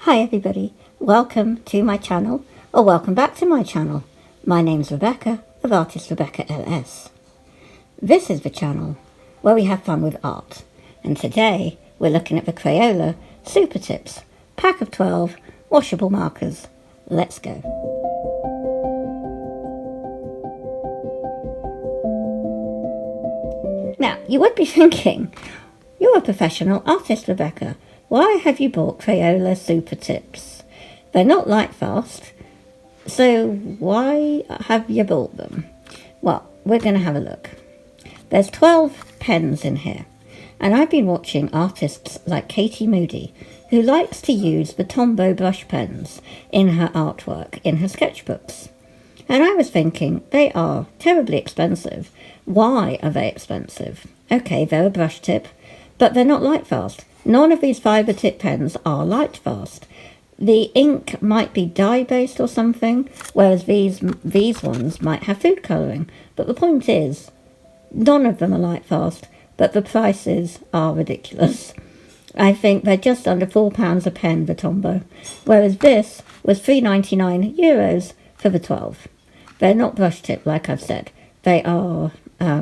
Hi everybody, welcome to my channel, or welcome back to my channel. My name's Rebecca of Artistrebeccals. This is the channel where we have fun with art, and today we're looking at the Crayola Super Tips, pack of 12 washable markers. Let's go. Now, you would be thinking, you're a professional artist, Rebecca. Why have you bought Crayola Super Tips? They're not light fast, so why have you bought them? Well, we're going to have a look. There's 12 pens in here, and I've been watching artists like Katie Moody, who likes to use the Tombow brush pens in her artwork, in her sketchbooks. And I was thinking, they are terribly expensive. Why are they expensive? Okay, they're a brush tip, but they're not light fast. None of these fibre tip pens are light fast. The ink might be dye-based or something, whereas these ones might have food colouring. But the point is, none of them are light fast, but the prices are ridiculous. I think they're just under £4 a pen, the Tombow, whereas this was €3.99 for the 12. They're not brush tip, like I've said. They are, I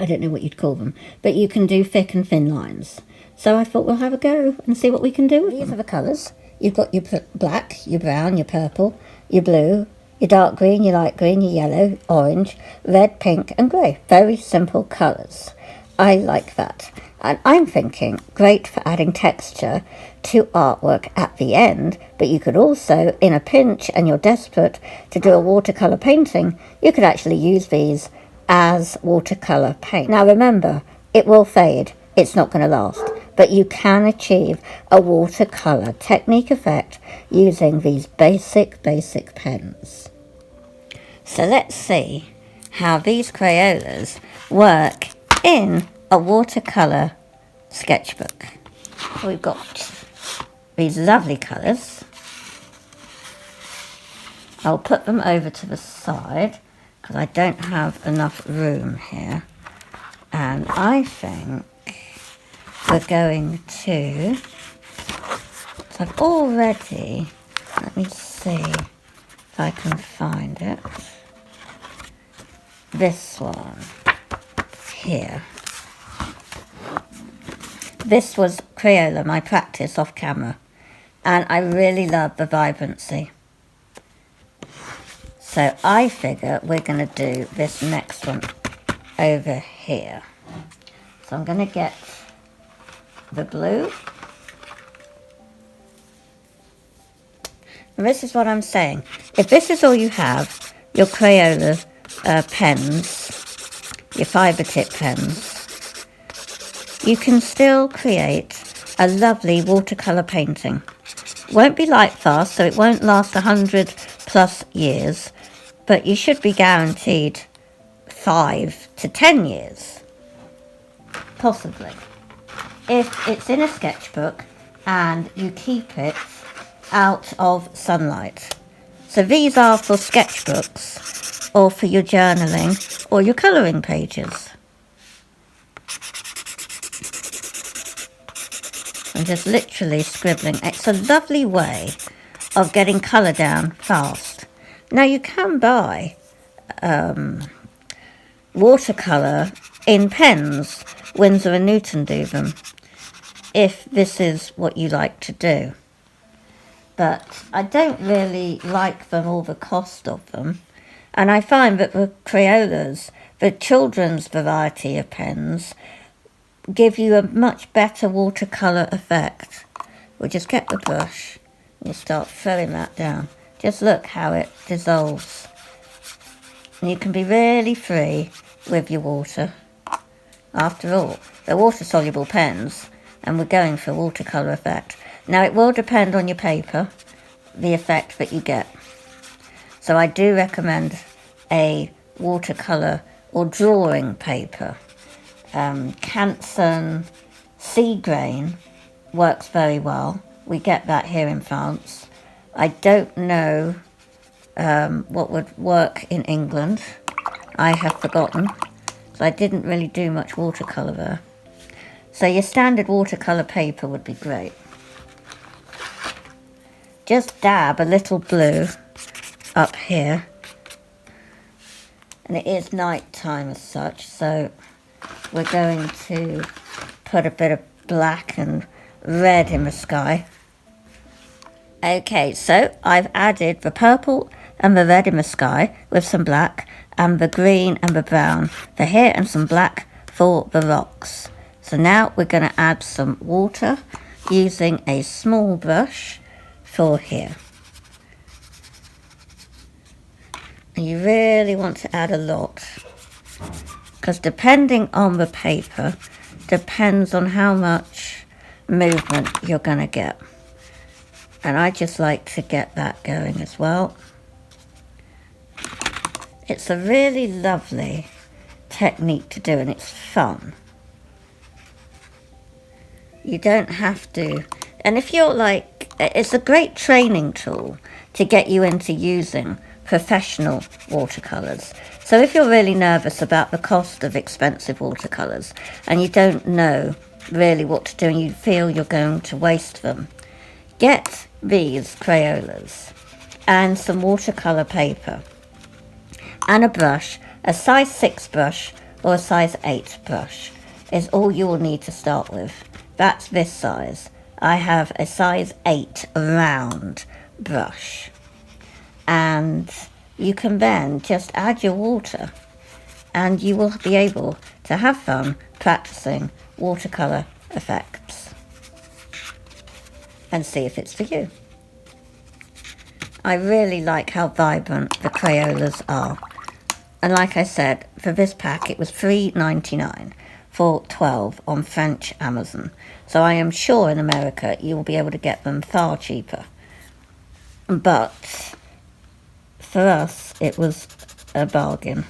don't know what you'd call them, but you can do thick and thin lines. So I thought we'll have a go and see what we can do with them. These are the colours. You've got your black, your brown, your purple, your blue, your dark green, your light green, your yellow, orange, red, pink and grey. Very simple colours. I like that. And I'm thinking, great for adding texture to artwork at the end, but you could also, in a pinch and you're desperate to do a watercolour painting, you could actually use these as watercolour paint. Now remember, it will fade. It's not going to last. But you can achieve a watercolour technique effect using these basic pens. So let's see how these Crayolas work in a watercolour sketchbook. We've got these lovely colours. I'll put them over to the side because I don't have enough room here. And I think we're going to, so I've already, let me see if I can find it, this one here. This was Crayola, my practice off camera, and I really love the vibrancy. So I figure we're going to do this next one over here. So I'm going to get the blue. And this is what I'm saying. If this is all you have, your Crayola pens, your fibre tip pens, you can still create a lovely watercolour painting. Won't be light fast, so it won't last 100+ years, but you should be guaranteed 5 to 10 years, possibly. If it's in a sketchbook and you keep it out of sunlight. So these are for sketchbooks or for your journaling or your colouring pages. I'm just literally scribbling. It's a lovely way of getting colour down fast. Now you can buy watercolour in pens. Winsor & Newton do them, if this is what you like to do. But I don't really like them or the cost of them. And I find that the Crayolas, the children's variety of pens, give you a much better watercolour effect. We'll just get the brush, we'll start throwing that down. Just look how it dissolves. And you can be really free with your water. After all, they're water-soluble pens, and we're going for a watercolour effect. Now, it will depend on your paper, the effect that you get. So I do recommend a watercolour or drawing paper. Canson sea grain works very well. We get that here in France. I don't know what would work in England. I have forgotten. So I didn't really do much watercolour there. So your standard watercolour paper would be great. just dab a little blue up here. And it is night time as such, so we're going to put a bit of black and red in the sky. Okay, so I've added the purple and the red in the sky with some black, and the green and the brown for here, and some black for the rocks. So now we're going to add some water using a small brush for here. And you really want to add a lot, because depending on the paper, depends on how much movement you're going to get. And I just like to get that going as well. It's a really lovely technique to do, and it's fun. You don't have to, and if you're like, it's a great training tool to get you into using professional watercolors. So if you're really nervous about the cost of expensive watercolors and you don't know really what to do and you feel you're going to waste them, get these Crayolas and some watercolor paper and a brush. A size 6 brush or a size 8 brush is all you will need to start with. That's this size. I have a size 8 round brush, and you can then just add your water and you will be able to have fun practicing watercolor effects and see if it's for you. I really like how vibrant the Crayolas are. And like I said, for this pack it was $3.99 for 12 on French Amazon. So I am sure in America you will be able to get them far cheaper. But for us it was a bargain.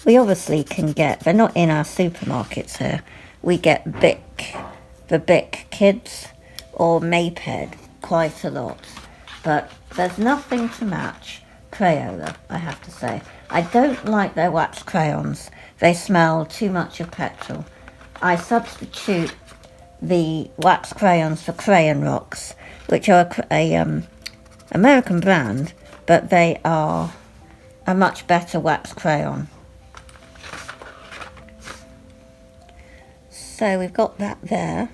We obviously can get, they're not in our supermarkets here. We get Bic, the Bic Kids or Maped quite a lot. But there's nothing to match Crayola, I have to say. I don't like their wax crayons. They smell too much of petrol. I substitute the wax crayons for Crayon Rocks, which are a American brand, but they are a much better wax crayon. So we've got that there,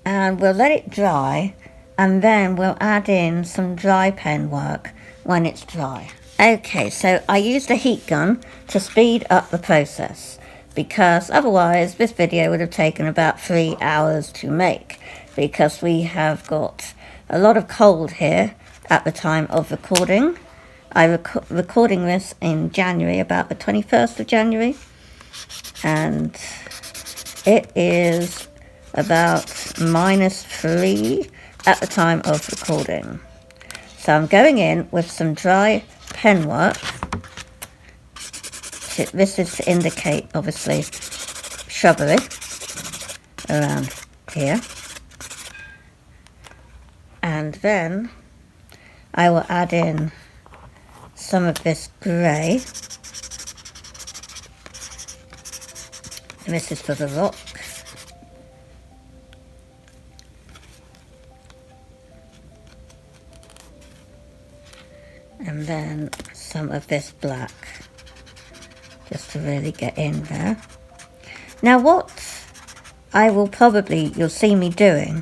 and we'll let it dry, and then we'll add in some dry pen work when it's dry. Okay, so I used a heat gun to speed up the process, because otherwise this video would have taken about 3 hours to make, because we have got a lot of cold here at the time of recording. I'm recording this in January, about the 21st of January, and it is about -3 at the time of recording. So I'm going in with some dry pen work. This is to indicate, obviously, shrubbery around here. And then I will add in some of this grey. And this is for the rocks. And then some of this black, just to really get in there. Now what I will probably, you'll see me doing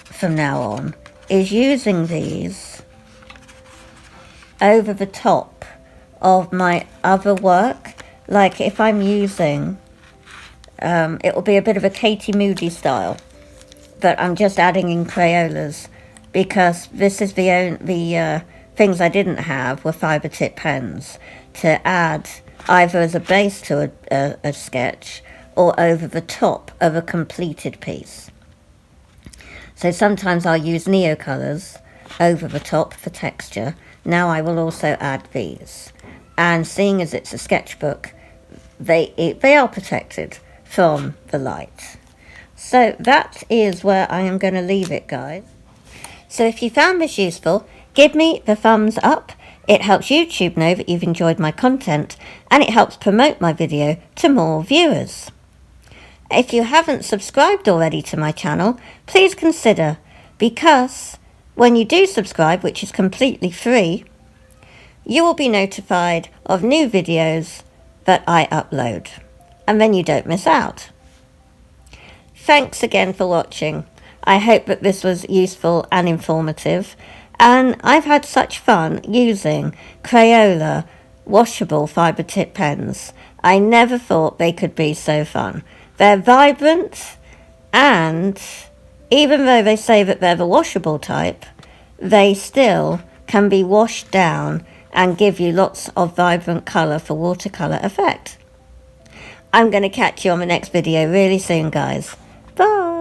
from now on, is using these over the top of my other work. Like if I'm using, it will be a bit of a Katie Moody style, but I'm just adding in Crayolas, because this is the things I didn't have were fiber tip pens to add either as a base to a sketch or over the top of a completed piece. So sometimes I'll use Neocolors over the top for texture. Now I will also add these. And seeing as it's a sketchbook, they are protected from the light. So that is where I am going to leave it, guys. So if you found this useful, give me the thumbs up. It helps YouTube know that you've enjoyed my content, and it helps promote my video to more viewers. If you haven't subscribed already to my channel, please consider, because when you do subscribe, which is completely free, you will be notified of new videos that I upload, and then you don't miss out. Thanks again for watching. I hope that this was useful and informative, and I've had such fun using Crayola washable fibre tip pens. I never thought they could be so fun. They're vibrant, and even though they say that they're the washable type, they still can be washed down and give you lots of vibrant colour for watercolour effect. I'm going to catch you on the next video really soon, guys. Bye!